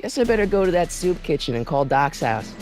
Guess I better go to that soup kitchen and call Doc's house.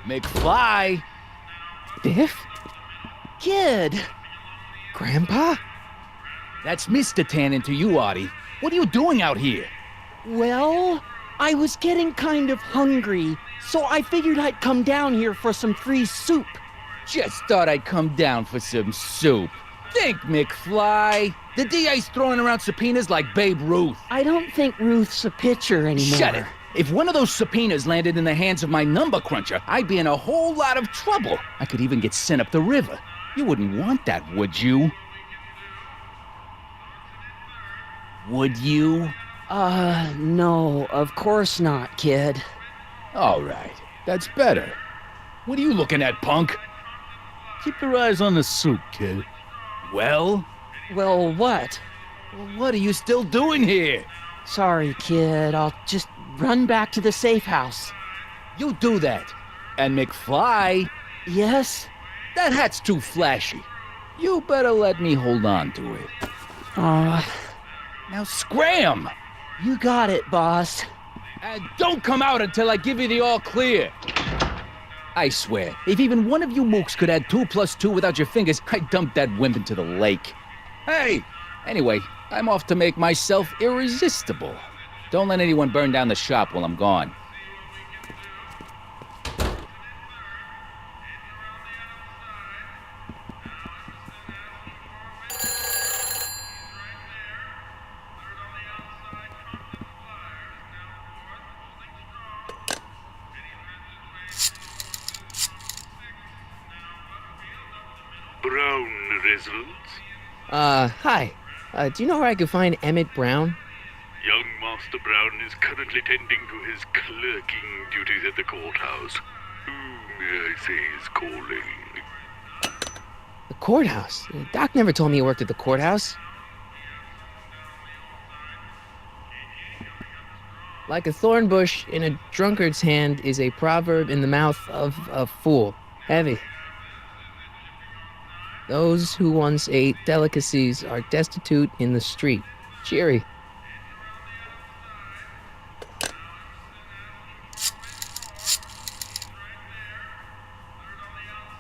McFly? Biff? Kid! Grandpa? That's Mr. Tannin to you, Artie. What are you doing out here? Well, I was getting kind of hungry, so I figured I'd come down here for some free soup. Just thought I'd come down for some soup. Think, McFly. The DA's throwing around subpoenas like Babe Ruth. I don't think Ruth's a pitcher anymore. Shut it. If one of those subpoenas landed in the hands of my number cruncher, I'd be in a whole lot of trouble. I could even get sent up the river. You wouldn't want that, would you? Would you? No, of course not, kid. All right, that's better. What are you looking at, punk? Keep your eyes on the soup, kid. Well? Well, what? What are you still doing here? Sorry, kid. I'll just run back to the safe house. You do that. And McFly, Yes? that hat's too flashy. You better let me hold on to it. Now scram! You got it, boss. And don't come out until I give you the all clear. I swear, if even one of you mooks could add 2 + 2 without your fingers, I'd dump that wimp into the lake. Hey! Anyway, I'm off to make myself irresistible. Don't let anyone burn down the shop while I'm gone. Brown results. Hi. Do you know where I could find Emmett Brown? Young Master Brown is currently tending to his clerking duties at the courthouse. Who, may I say, is calling? The courthouse? Doc never told me he worked at the courthouse. Like a thorn bush in a drunkard's hand is a proverb in the mouth of a fool. Heavy. Those who once ate delicacies are destitute in the street. Cheery.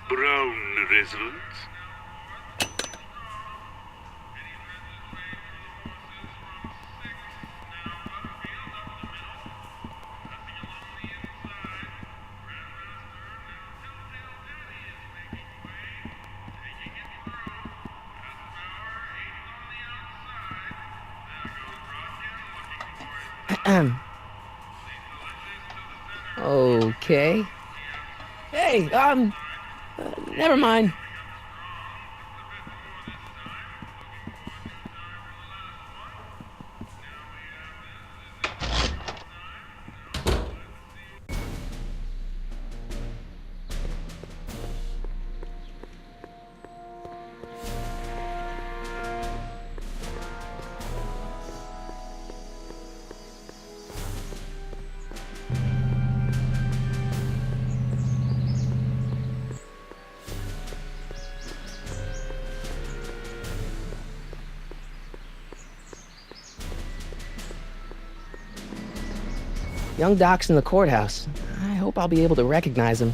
Brown results. Okay. Hey, never mind. Young Doc's in the courthouse. I hope I'll be able to recognize him.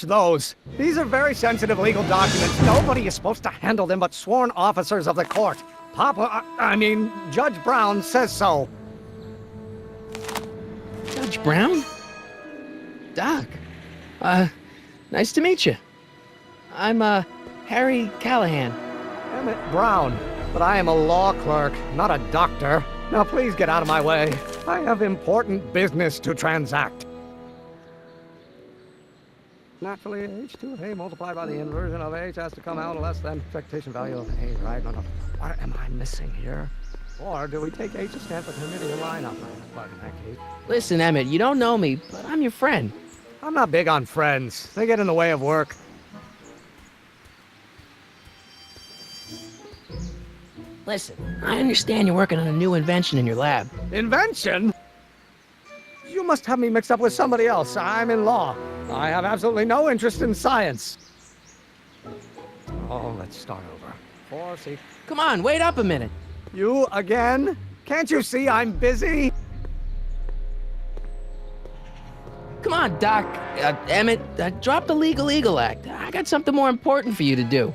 watch those. These are very sensitive legal documents. Nobody is supposed to handle them but sworn officers of the court. Judge Brown says so. Judge Brown? Doc. Nice to meet you. I'm, Harry Callahan. Emmett Brown, but I am a law clerk, not a doctor. Now please get out of my way. I have important business to transact. Naturally, H2A multiplied by the inversion of H has to come out less than expectation value of A, right? No. What am I missing here? Or do we take H to stand for committee and line up? But in that case... Listen, Emmett, you don't know me, but I'm your friend. I'm not big on friends. They get in the way of work. Listen, I understand you're working on a new invention in your lab. Invention? You must have me mixed up with somebody else. I'm in law. I have absolutely no interest in science. Oh, let's start over. 4C. Come on, wait up a minute. You again? Can't you see I'm busy? Come on, Doc. Emmett, drop the Legal Eagle Act. I got something more important for you to do.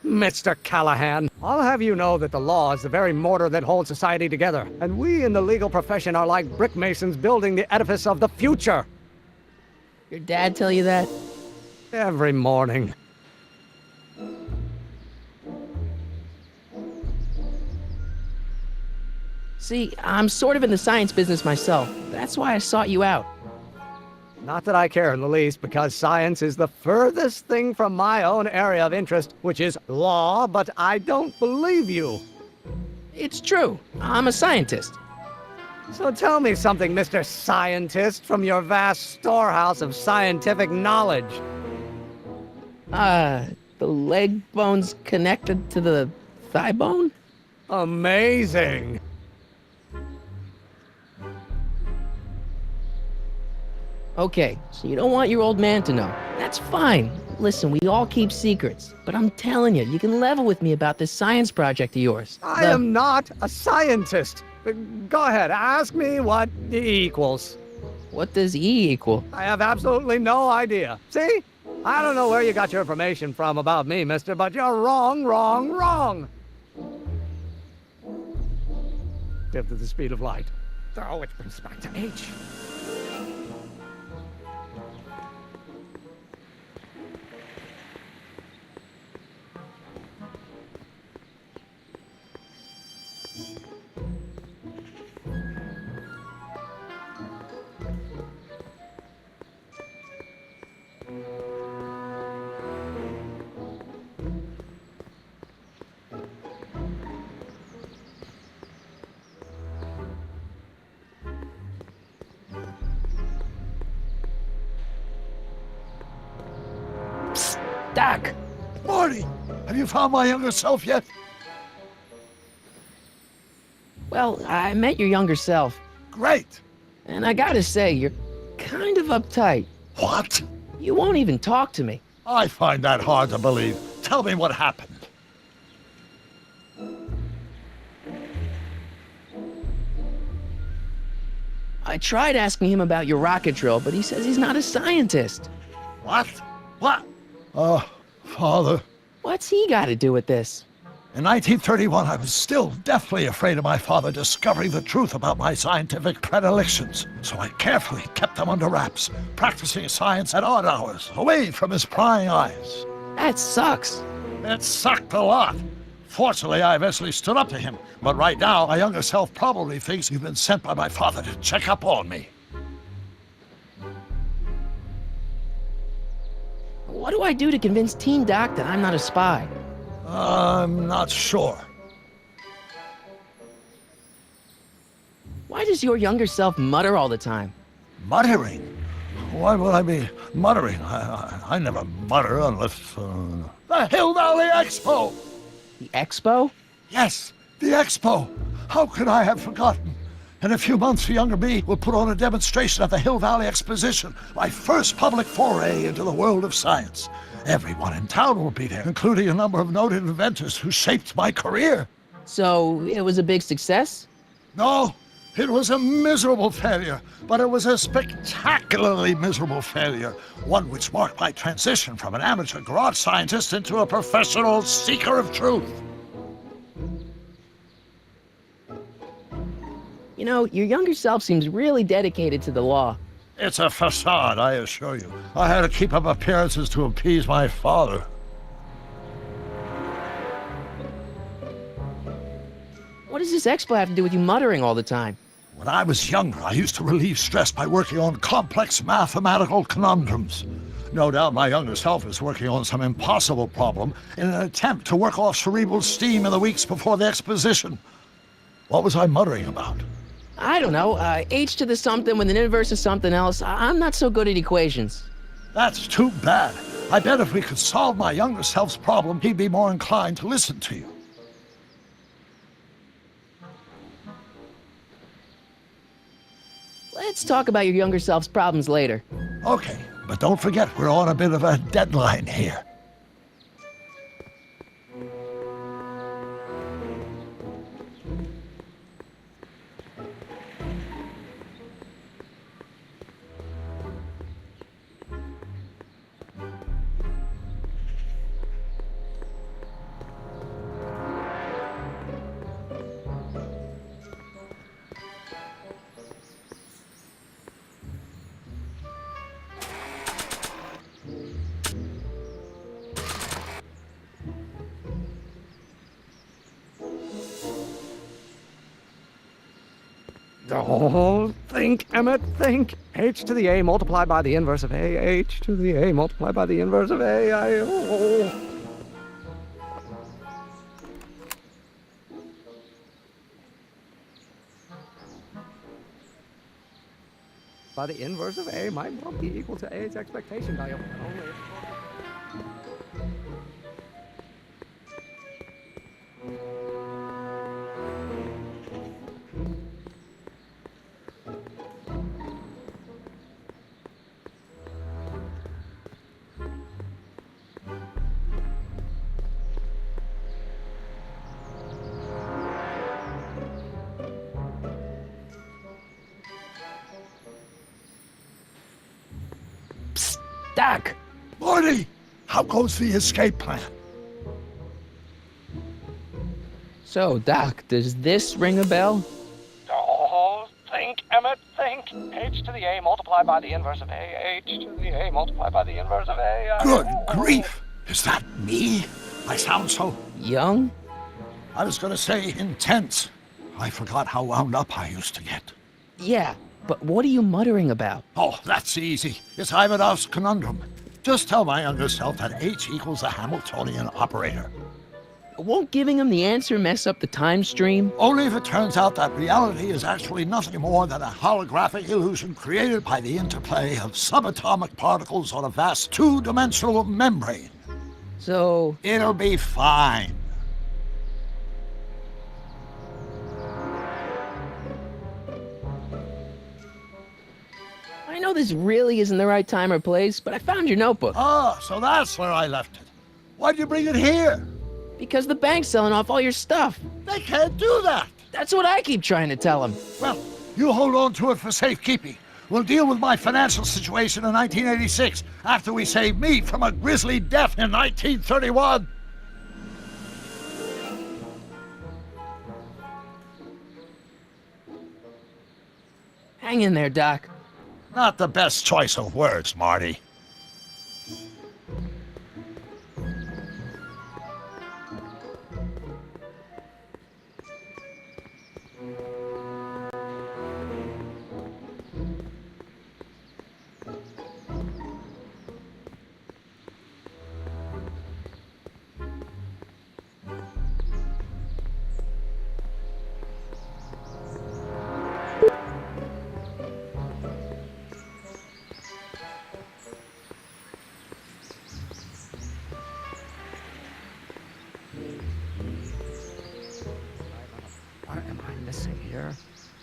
Mr. Callahan, I'll have you know that the law is the very mortar that holds society together, and we in the legal profession are like brick masons building the edifice of the future. Your dad tell you that? Every morning. See, I'm sort of in the science business myself. That's why I sought you out. Not that I care in the least, because science is the furthest thing from my own area of interest, which is law, but I don't believe you. It's true. I'm a scientist. So tell me something, Mr. Scientist, from your vast storehouse of scientific knowledge. The leg bone's connected to the thigh bone? Amazing. Okay, so you don't want your old man to know. That's fine. Listen, we all keep secrets. But I'm telling you, you can level with me about this science project of yours. I am not a scientist. Go ahead, ask me what E equals. What does E equal? I have absolutely no idea. See? I don't know where you got your information from about me, mister, but you're wrong. Fifth of the speed of light. Oh, it brings back to H. Doc! Marty, have you found my younger self yet? Well, I met your younger self. Great. And I gotta say, you're kind of uptight. What? You won't even talk to me. I find that hard to believe. Tell me what happened. I tried asking him about your rocket drill, but he says he's not a scientist. What? Father. What's he got to do with this? In 1931, I was still deathly afraid of my father discovering the truth about my scientific predilections, so I carefully kept them under wraps, practicing science at odd hours, away from his prying eyes. That sucks. It sucked a lot. Fortunately, I eventually stood up to him, but right now, my younger self probably thinks you've been sent by my father to check up on me. What do I do to convince Teen Doc that I'm not a spy? I'm not sure. Why does your younger self mutter all the time? Muttering? Why would I be muttering? I never mutter unless... The Hill Valley Expo! The Expo? Yes, the Expo! How could I have forgotten? In a few months, the younger me will put on a demonstration at the Hill Valley Exposition, my first public foray into the world of science. Everyone in town will be there, including a number of noted inventors who shaped my career. So, it was a big success? No, It was a miserable failure, but it was a spectacularly miserable failure. One which marked my transition from an amateur garage scientist into a professional seeker of truth. You know, your younger self seems really dedicated to the law. It's a facade, I assure you. I had to keep up appearances to appease my father. What does this expo have to do with you muttering all the time? When I was younger, I used to relieve stress by working on complex mathematical conundrums. No doubt my younger self is working on some impossible problem in an attempt to work off cerebral steam in the weeks before the exposition. What was I muttering about? I don't know, h to the something with an inverse of something else. I'm not so good at equations. That's too bad. I bet if we could solve my younger self's problem, he'd be more inclined to listen to you. Let's talk about your younger self's problems later. Okay, but don't forget we're on a bit of a deadline here. Oh, think, Emmett, think. H to the A multiplied by the inverse of A. H to the A multiplied by the inverse of A. By the inverse of A might well be equal to A's expectation value. Only if... Doc! Marty, how goes the escape plan? So, Doc, does this ring a bell? Oh, think, Emmett, think. H to the A multiplied by the inverse of A. H to the A multiplied by the inverse of A. Good grief! Is that me? I sound so... Young? I was gonna say intense. I forgot how wound up I used to get. Yeah, but what are you muttering about? Oh, that's easy. It's Ivanov's conundrum. Just tell my younger self that H equals the Hamiltonian operator. Won't giving him the answer mess up the time stream? Only if it turns out that reality is actually nothing more than a holographic illusion created by the interplay of subatomic particles on a vast two-dimensional membrane. So... It'll be fine. I know this really isn't the right time or place, but I found your notebook. Ah, so that's where I left it. Why'd you bring it here? Because the bank's selling off all your stuff. They can't do that. That's what I keep trying to tell him. Well, you hold on to it for safekeeping. We'll deal with my financial situation in 1986 after we save me from a grisly death in 1931. Hang in there, Doc. Not the best choice of words, Marty. What am I missing here?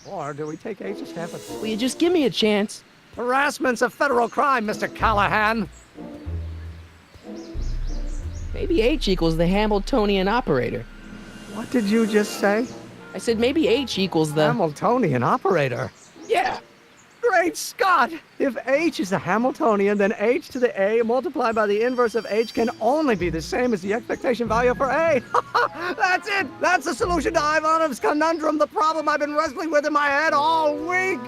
Or do we take H's stamp? Will you just give me a chance? Harassment's a federal crime, Mr. Callahan. Maybe H equals the Hamiltonian operator. What did you just say? I said maybe H equals the... Hamiltonian operator. Yeah. Great Scott! If H is a Hamiltonian, then H to the A multiplied by the inverse of H can only be the same as the expectation value for A. That's it! That's the solution to Ivanov's conundrum, the problem I've been wrestling with in my head all week!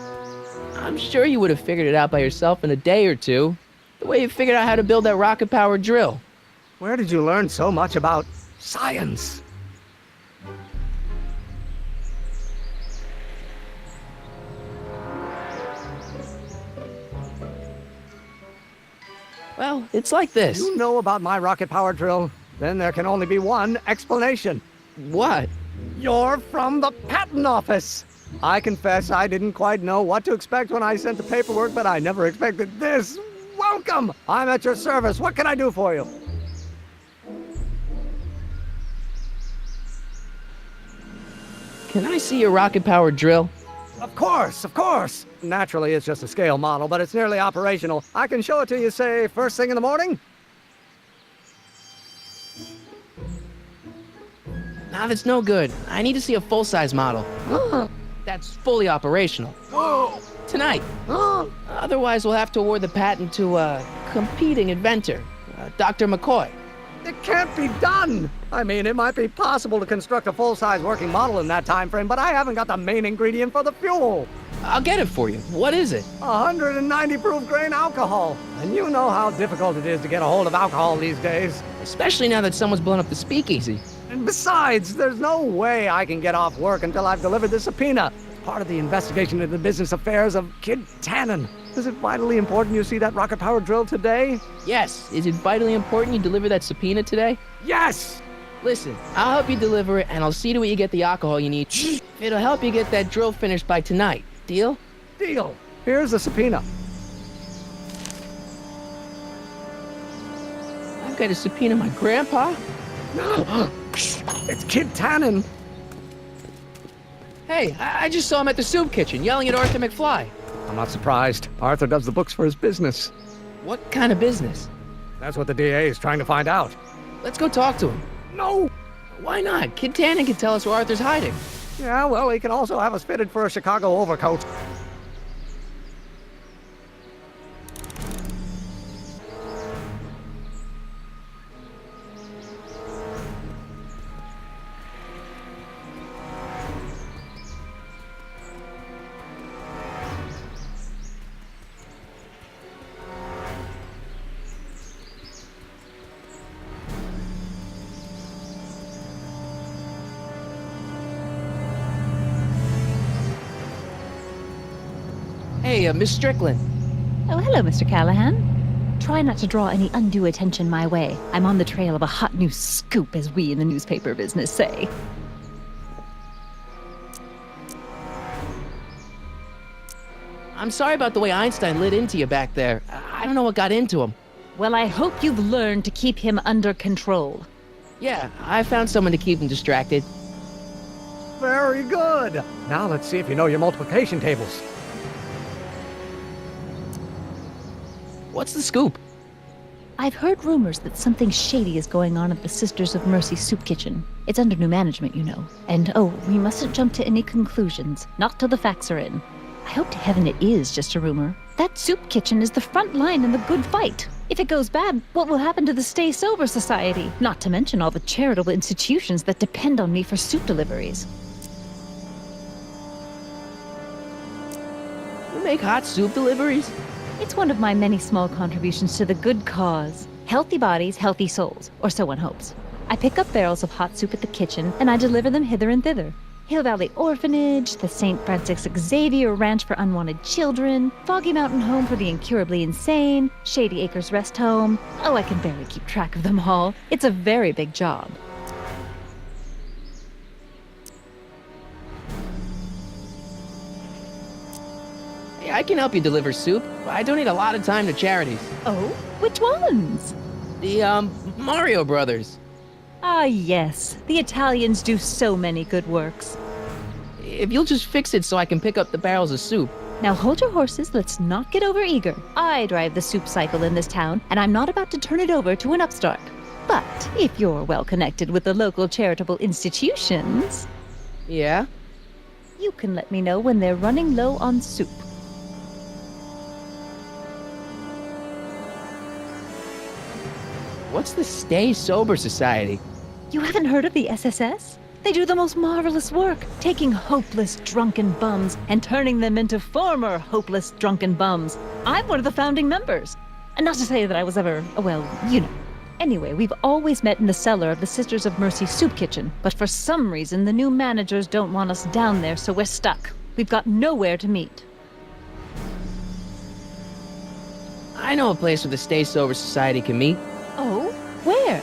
I'm sure you would have figured it out by yourself in a day or two. The way you figured out how to build that rocket-powered drill. Where did you learn so much about science? Well, it's like this. You know about my rocket power drill? Then there can only be one explanation. What? You're from the patent office. I confess I didn't quite know what to expect when I sent the paperwork, but I never expected this. Welcome! I'm at your service. What can I do for you? Can I see your rocket-powered drill? Of course, of course. Naturally, it's just a scale model, but it's nearly operational. I can show it to you, say, first thing in the morning? Nah, that's no good. I need to see a full-size model. That's fully operational. Tonight. Otherwise, we'll have to award the patent to a competing inventor, Dr. McCoy. It can't be done! I mean, it might be possible to construct a full-size working model in that time frame, but I haven't got the main ingredient for the fuel. I'll get it for you. What is it? 190 proof grain alcohol. And you know how difficult it is to get a hold of alcohol these days. Especially now that someone's blown up the speakeasy. And besides, there's no way I can get off work until I've delivered the subpoena. It's part of the investigation into the business affairs of Kid Tannen. Is it vitally important you see that rocket-powered drill today? Yes. Is it vitally important you deliver that subpoena today? Yes! Listen, I'll help you deliver it, and I'll see to it you get the alcohol you need. It'll help you get that drill finished by tonight. Deal? Deal. Here's the subpoena. I've got to subpoena my grandpa? It's Kid Tannen. Hey, I just saw him at the soup kitchen yelling at Arthur McFly. I'm not surprised. Arthur does the books for his business. What kind of business? That's what the DA is trying to find out. Let's go talk to him. No! Why not? Kid Tannen can tell us where Arthur's hiding. Yeah, well, he can also have us fitted for a Chicago overcoat. Hey, Miss Strickland. Oh, hello, Mr. Callahan. Try not to draw any undue attention my way. I'm on the trail of a hot new scoop, as we in the newspaper business say. I'm sorry about the way Einstein lit into you back there. I don't know what got into him. Well, I hope you've learned to keep him under control. Yeah, I found someone to keep him distracted. Very good. Now let's see if you know your multiplication tables. What's the scoop? I've heard rumors that something shady is going on at the Sisters of Mercy soup kitchen. It's under new management, you know. And oh, we mustn't jump to any conclusions, not till the facts are in. I hope to heaven it is just a rumor. That soup kitchen is the front line in the good fight. If it goes bad, what will happen to the Stay Sober Society? Not to mention all the charitable institutions that depend on me for soup deliveries. You make hot soup deliveries? It's one of my many small contributions to the good cause. Healthy bodies, healthy souls, or so one hopes. I pick up barrels of hot soup at the kitchen, and I deliver them hither and thither. Hill Valley Orphanage, the St. Francis Xavier Ranch for Unwanted Children, Foggy Mountain Home for the Incurably Insane, Shady Acres Rest Home. Oh, I can barely keep track of them all. It's a very big job. Hey, I can help you deliver soup. I donate a lot of time to charities. Oh, which ones? The, Mario Brothers. Ah, yes. The Italians do so many good works. If you'll just fix it so I can pick up the barrels of soup. Now hold your horses, let's not get overeager. I drive the soup cycle in this town, and I'm not about to turn it over to an upstart. But if you're well connected with the local charitable institutions... Yeah? You can let me know when they're running low on soup. What's the Stay Sober Society? You haven't heard of the SSS? They do the most marvelous work, taking hopeless drunken bums and turning them into former hopeless drunken bums. I'm one of the founding members. And not to say that I was ever, well, you know. Anyway, we've always met in the cellar of the Sisters of Mercy soup kitchen, but for some reason the new managers don't want us down there, so we're stuck. We've got nowhere to meet. I know a place where the Stay Sober Society can meet. Oh? Where?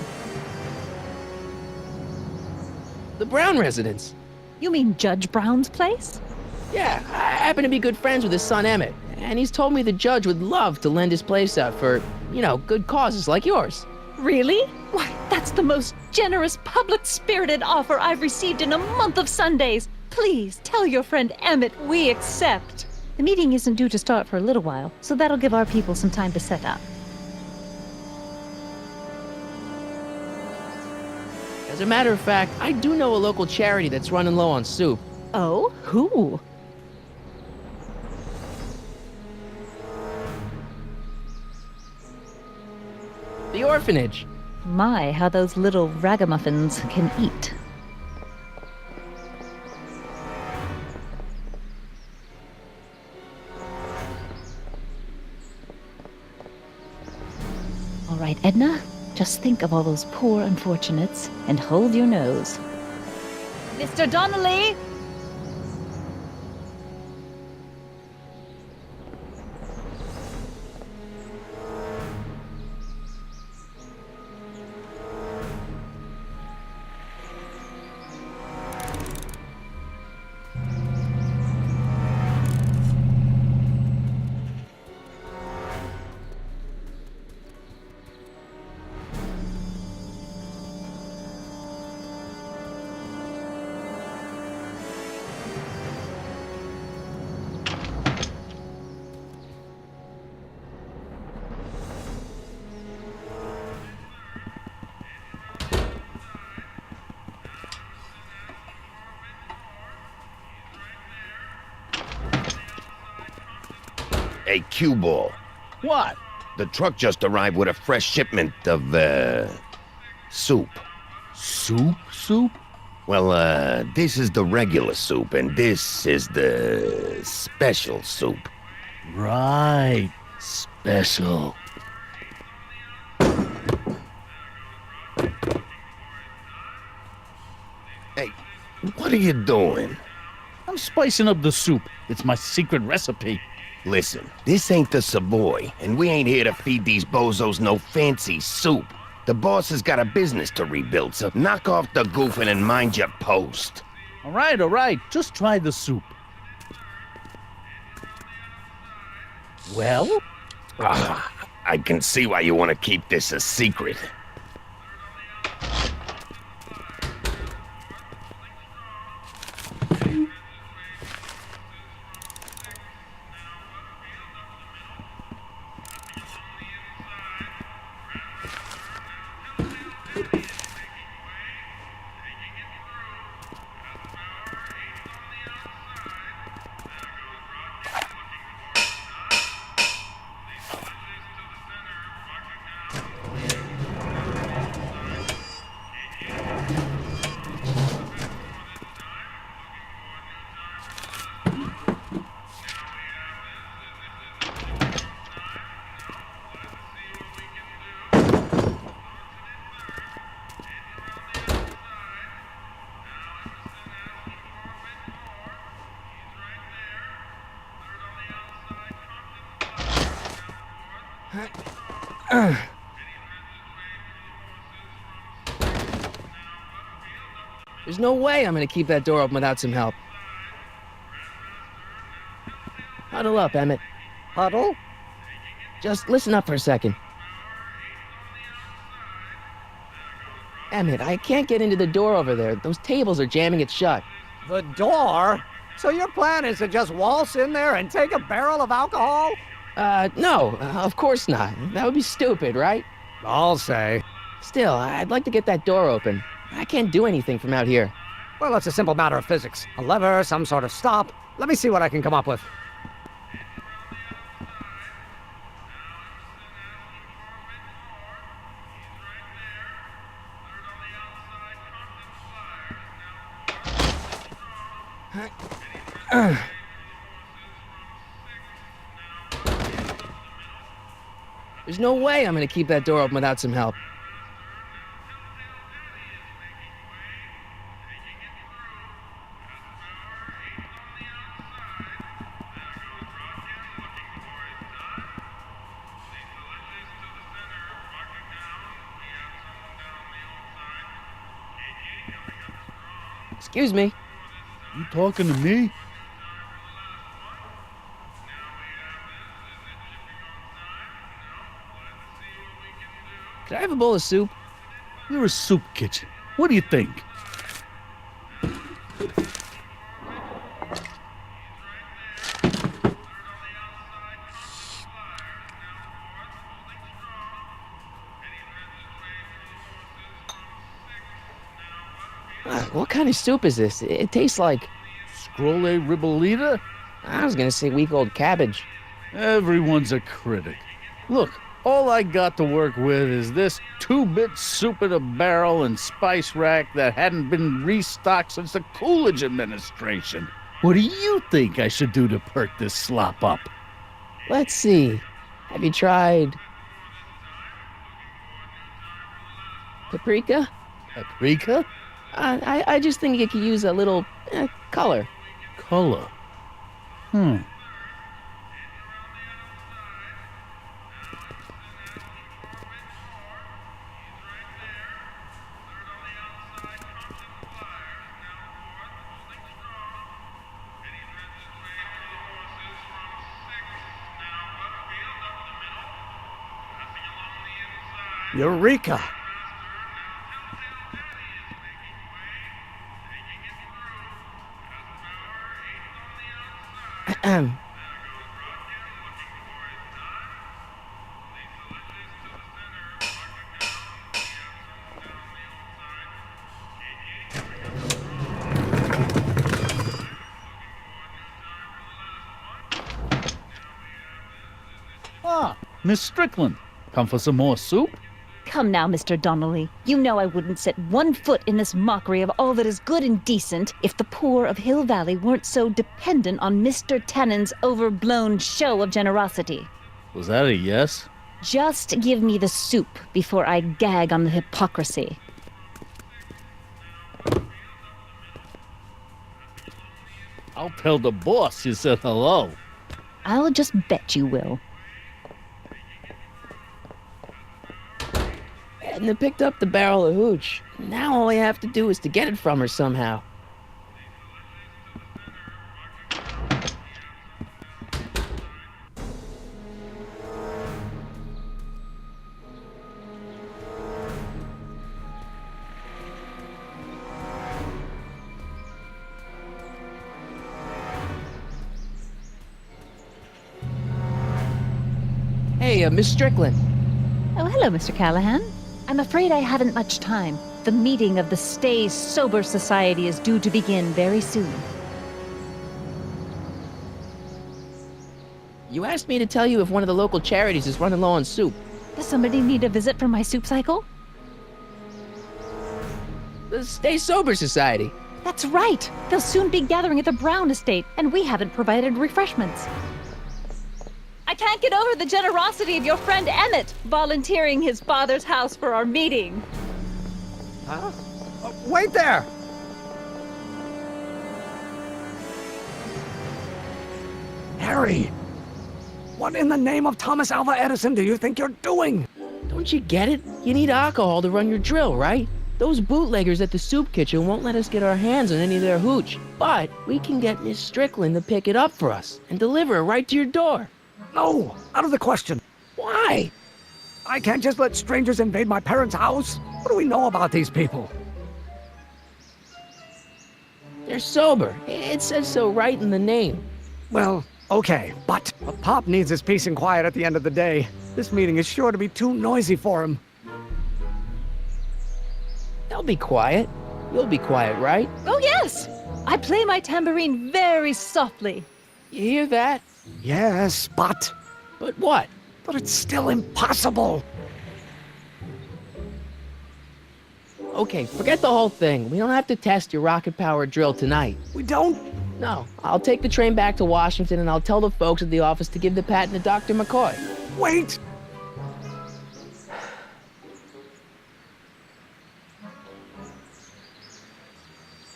The Brown residence. You mean Judge Brown's place? Yeah, I happen to be good friends with his son Emmett, and he's told me the judge would love to lend his place out for, you know, good causes like yours. Really? Why, that's the most generous, public-spirited offer I've received in a month of Sundays. Please, tell your friend Emmett we accept. The meeting isn't due to start for a little while, so that'll give our people some time to set up. As a matter of fact, I do know a local charity that's running low on soup. Oh? Who? The orphanage. My, how those little ragamuffins can eat. All right, Edna, just think of all those poor unfortunates and hold your nose. Mr. Donnelly! Hey, cue ball. What? The truck just arrived with a fresh shipment of, soup. Soup? Well, this is the regular soup, and this is the special soup. Right. Special. Hey, what are you doing? I'm spicing up the soup. It's my secret recipe. Listen, this ain't the Savoy, and we ain't here to feed these bozos no fancy soup. The boss has got a business to rebuild, so knock off the goofing and mind your post. All right. Just try the soup. Well? I can see why you want to keep this a secret. There's no way I'm gonna keep that door open without some help. Huddle up, Emmett. Huddle? Just listen up for a second. Emmett, I can't get into the door over there. Those tables are jamming it shut. The door? So your plan is to just waltz in there and take a barrel of alcohol? No, of course not. That would be stupid, right? I'll say. Still, I'd like to get that door open. I can't do anything from out here. Well, it's a simple matter of physics. A lever, some sort of stop. Let me see what I can come up with. There's no way I'm gonna keep that door open without some help. Excuse me. You talking to me? Could I have a bowl of soup? You're a soup kitchen. What do you think? What kind of soup is this? It tastes like... Scrolle ribollita? I was gonna say week-old cabbage. Everyone's a critic. Look, all I got to work with is this 2-bit soup in a barrel and spice rack that hadn't been restocked since the Coolidge administration. What do you think I should do to perk this slop up? Let's see. Have you tried... paprika? Paprika? I just think it could use a little color. Color? Eureka! Ah, Miss Strickland. Come for some more soup? Come now, Mr. Donnelly. You know I wouldn't set one foot in this mockery of all that is good and decent if the poor of Hill Valley weren't so dependent on Mr. Tannen's overblown show of generosity. Was that a yes? Just give me the soup before I gag on the hypocrisy. I'll tell the boss you said hello. I'll just bet you will. Edna picked up the barrel of hooch. Now all I have to do is to get it from her somehow. Hey, Miss Strickland. Oh, hello, Mr. Callahan. I'm afraid I haven't much time. The meeting of the Stay Sober Society is due to begin very soon. You asked me to tell you if one of the local charities is running low on soup. Does somebody need a visit from my soup cycle? The Stay Sober Society. That's right! They'll soon be gathering at the Brown estate, and we haven't provided refreshments. I can't get over the generosity of your friend Emmett, volunteering his father's house for our meeting. Huh? Wait there! Harry! What in the name of Thomas Alva Edison do you think you're doing? Don't you get it? You need alcohol to run your drill, right? Those bootleggers at the soup kitchen won't let us get our hands on any of their hooch. But we can get Miss Strickland to pick it up for us and deliver it right to your door. No, out of the question. Why? I can't just let strangers invade my parents' house. What do we know about these people? They're sober. It says so right in the name. Well, okay, but Pop needs his peace and quiet at the end of the day. This meeting is sure to be too noisy for him. They'll be quiet. You'll be quiet, right? Oh, yes! I play my tambourine very softly. You hear that? Yes, but But what? it's still impossible. Okay, forget the whole thing. We don't have to test your rocket-powered drill tonight. We don't. No, I'll take the train back to Washington and I'll tell the folks at the office to give the patent to Dr. McCoy. Wait.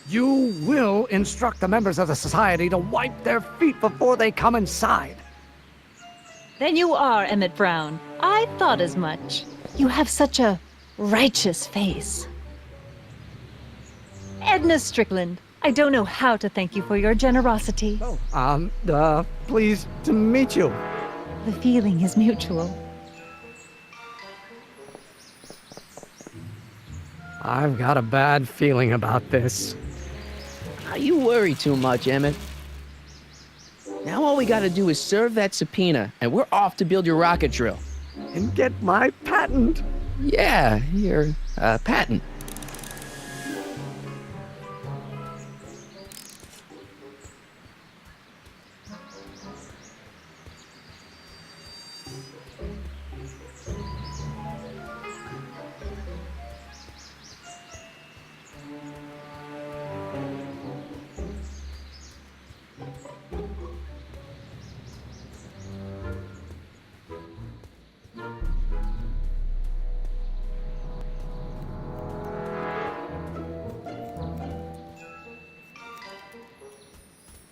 You will instruct the members of the society to wipe their feet before they come inside. Then you are Emmett Brown. I thought as much. You have such a righteous face. Edna Strickland, I don't know how to thank you for your generosity. Pleased to meet you. The feeling is mutual. I've got a bad feeling about this. You worry too much, Emmett. Now all we gotta do is serve that subpoena, and we're off to build your rocket drill. And get my patent. Yeah, your patent.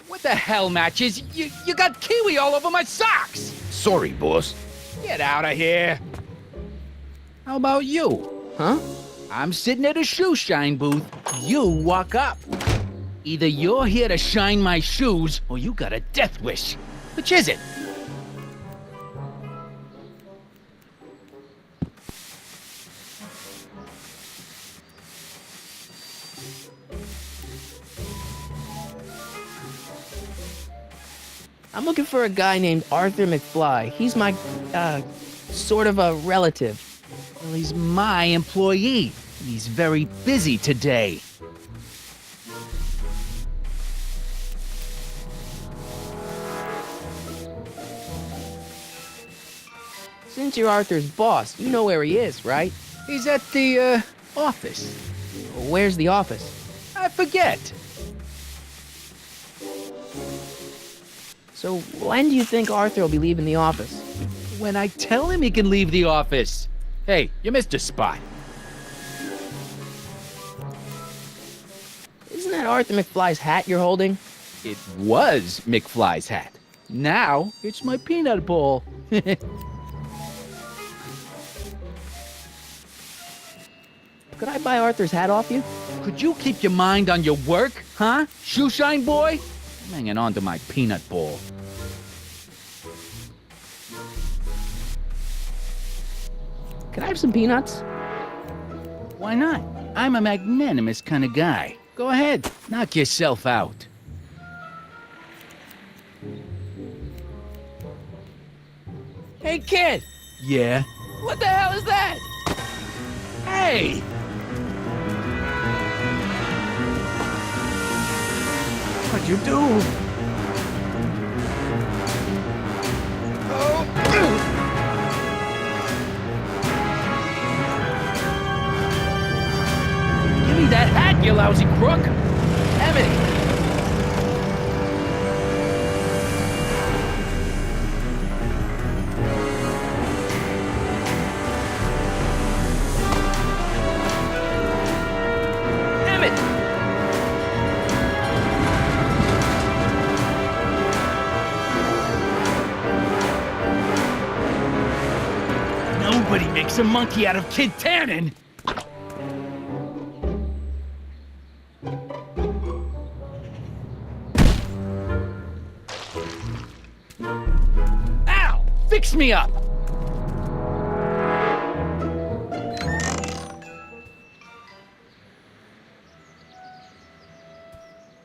What the hell, Matches? You got kiwi all over my socks! Sorry, boss. Get out of here! How about you? Huh? I'm sitting at a shoe shine booth. You walk up. Either you're here to shine my shoes, or you got a death wish. Which is it? I'm looking for a guy named Arthur McFly. He's my, sort of a relative. Well, he's my employee. He's very busy today. Since you're Arthur's boss, you know where he is, right? He's at the, office. Where's the office? I forget. So when do you think Arthur will be leaving the office? When I tell him he can leave the office. Hey, you missed a spot. Isn't that Arthur McFly's hat you're holding? It was McFly's hat. Now, it's my peanut ball. Could I buy Arthur's hat off you? Could you keep your mind on your work, huh? Shoeshine boy? I'm hanging on to my peanut ball. Can I have some peanuts? Why not? I'm a magnanimous kind of guy. Go ahead, knock yourself out. Hey, kid! Yeah? What the hell is that? Hey! What'd you do? Give me that hat, you lousy crook! Emmett! Nobody makes a monkey out of Kid Tannen! Ow! Fix me up!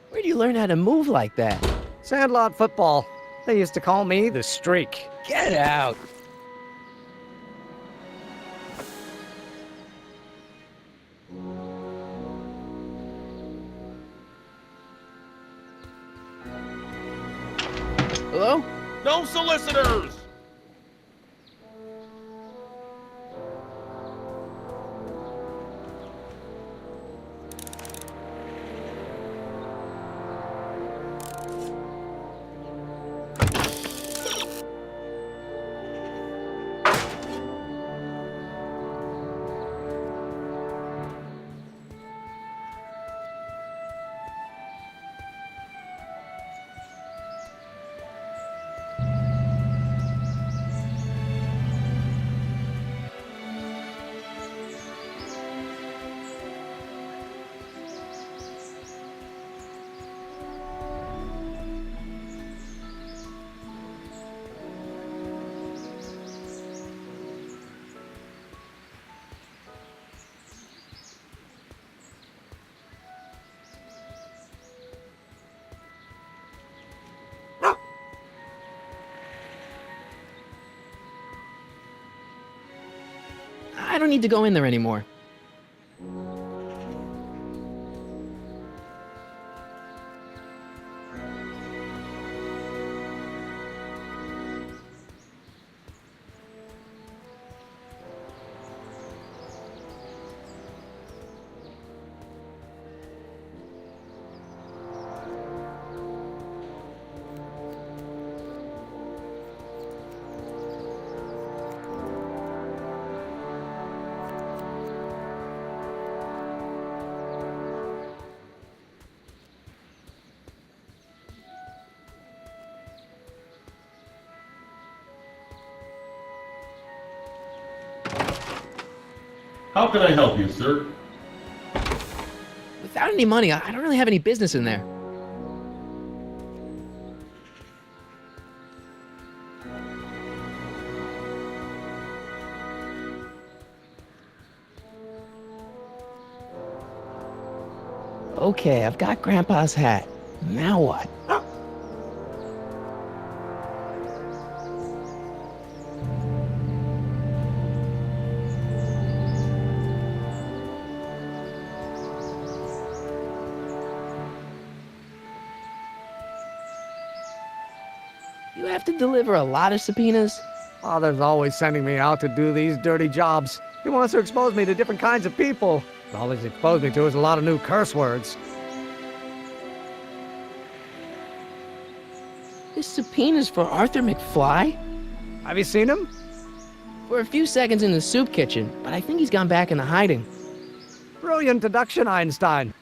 Where do you learn how to move like that? Sandlot football. They used to call me the Streak. Get out! Hello? No solicitors! I don't need to go in there anymore. How can I help you, sir? Without any money, I don't really have any business in there. Okay, I've got Grandpa's hat. Now what? You have to deliver a lot of subpoenas? Father's always sending me out to do these dirty jobs. He wants to expose me to different kinds of people. All he's exposed me to is a lot of new curse words. This subpoena's for Arthur McFly? Have you seen him? For a few seconds in the soup kitchen, but I think he's gone back into hiding. Brilliant deduction, Einstein.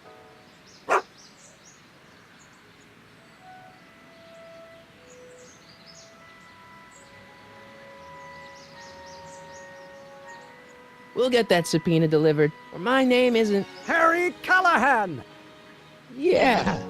We'll get that subpoena delivered, or my name isn't... Harry Callahan! Yeah.